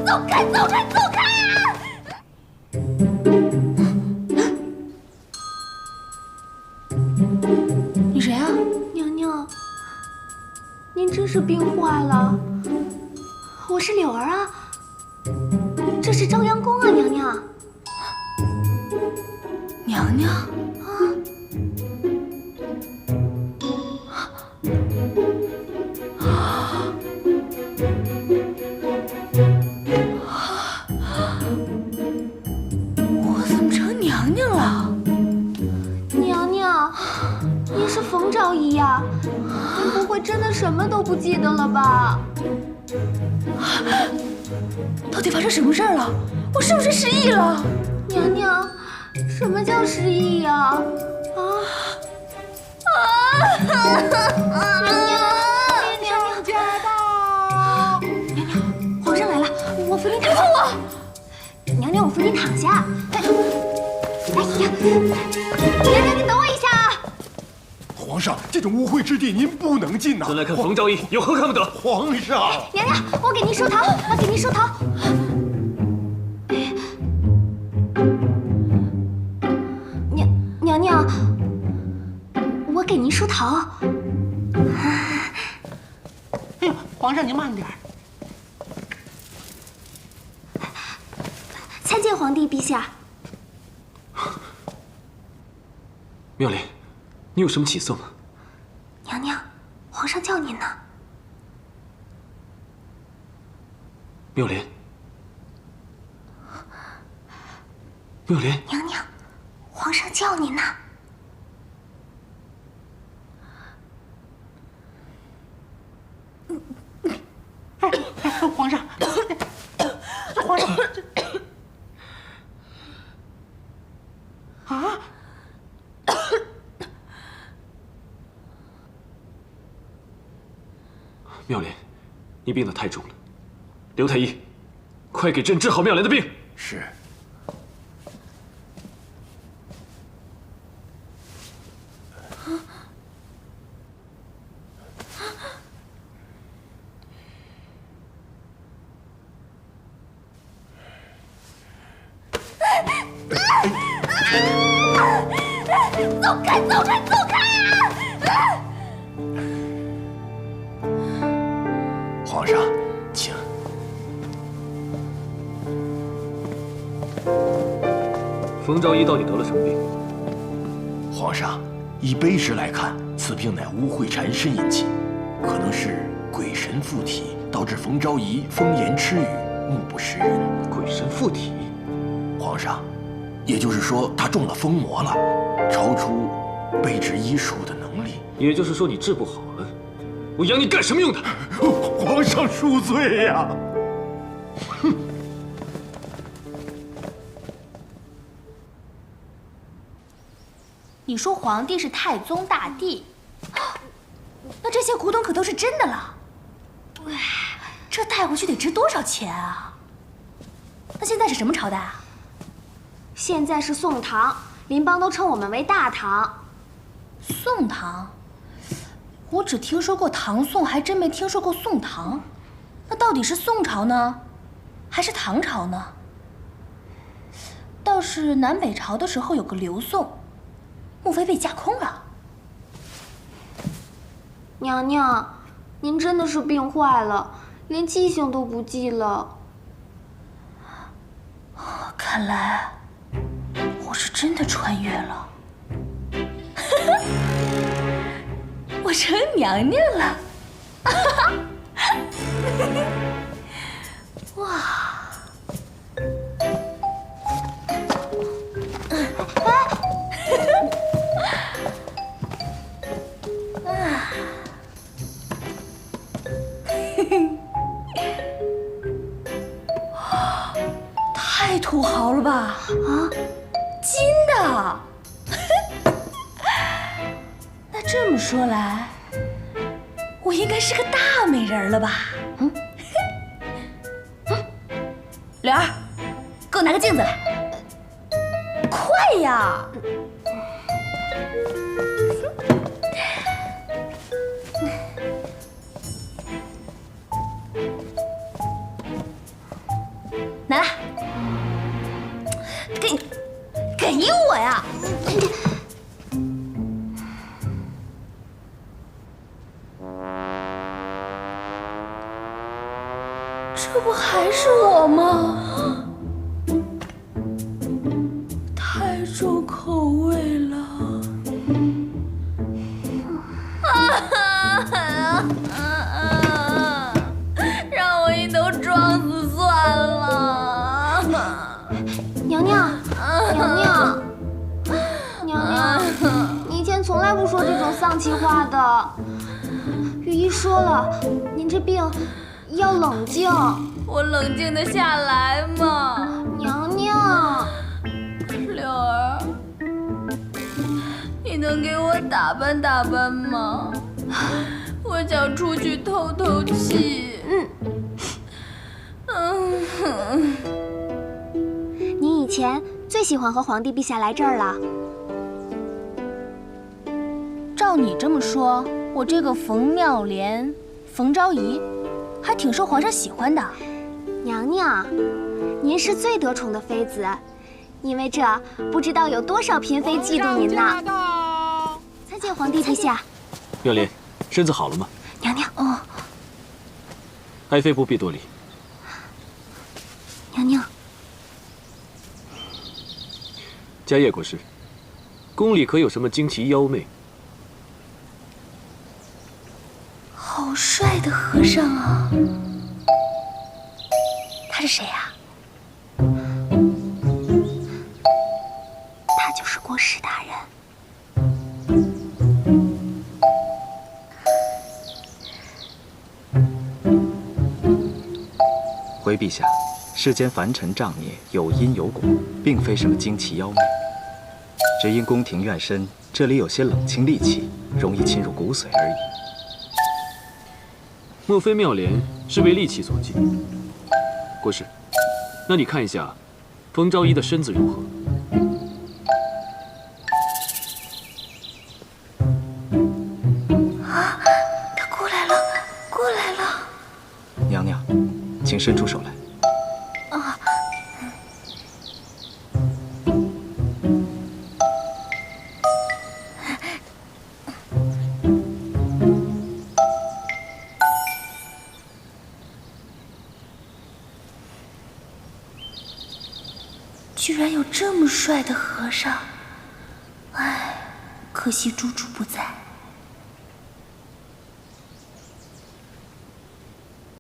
走开，走开，走开啊！你谁啊？娘娘，您真是病坏了。我是柳儿啊，这是朝阳宫啊，娘娘。娘娘。 我怎么成娘娘了？娘娘，您是冯昭仪呀？您不会真的什么都不记得了吧？到底发生什么事儿了？我是不是失忆了？娘娘，什么叫失忆呀？娘娘，上驾到！娘娘，皇上来了，我扶您躺下。娘娘，我扶您躺下。哎呀，娘娘，你等我一下啊！皇上，这种污秽之地您不能进呐！朕来看冯昭仪，有何看不得？皇上，娘娘，我给您梳头，我给您梳头。娘娘，我给您梳头。哎呦，皇上您慢点。参见皇帝陛下。妙莲，你有什么起色吗？娘娘，皇上叫您呢。妙莲，妙莲，娘娘，皇上叫您呢。皇上，皇上，啊！妙莲，你病得太重了。刘太医，快给朕治好妙莲的病。是。走开，走开，走开啊！皇上，请。冯昭仪到底得了什么病？皇上，以卑职来看，此病乃污秽缠身引起，可能是鬼神附体，导致冯昭仪疯言痴语，目不识人。鬼神附体？皇上，也就是说他中了疯魔了，超出卑职医术的能力。也就是说你治不好了，我养你干什么用的？皇上恕罪呀！哼！你说皇帝是太宗大帝，那这些古董可都是真的了。这带回去得值多少钱啊？那现在是什么朝代啊？现在是宋唐，邻邦都称我们为大唐。宋唐，我只听说过唐宋，还真没听说过宋唐。那到底是宋朝呢，还是唐朝呢？倒是南北朝的时候有个刘宋，莫非被架空了？娘娘，您真的是病坏了，连记性都不记了。看来我是真的穿越了，我成娘娘了。哇！太土豪了吧！啊，金的。那这么说来，我应该是个大美人了吧？柳儿，给我拿个镜子来，快呀！这不还是我吗？太重口味了。让我一头撞死算了。娘娘，娘娘，娘娘，你以前从来不说这种丧气话的。御医说了，您这病要冷静。我冷静得下来吗？娘娘，柳儿，你能给我打扮打扮吗？我想出去透透气。您以前最喜欢和皇帝陛下来这儿了。照你这么说，我这个冯妙莲、冯昭仪，还挺受皇上喜欢的。娘娘，您是最得宠的妃子，因为这不知道有多少嫔妃嫉妒您呢。参见皇帝陛下。妙莲，身子好了吗？娘娘，爱妃不必多礼。娘娘，迦叶国师，宫里可有什么惊奇妖媚？好帅的和尚啊！他是谁呀？他就是国师大人。回陛下，世间凡尘障孽有因有果，并非什么惊奇妖媚，只因宫廷院深，这里有些冷清戾气，容易侵入骨髓而已。莫非妙莲是为戾气所禁？国师，那你看一下，冯昭仪的身子如何？啊，他过来了，过来了！娘娘，请伸出手来。居然有这么帅的和尚，唉，可惜猪猪不在。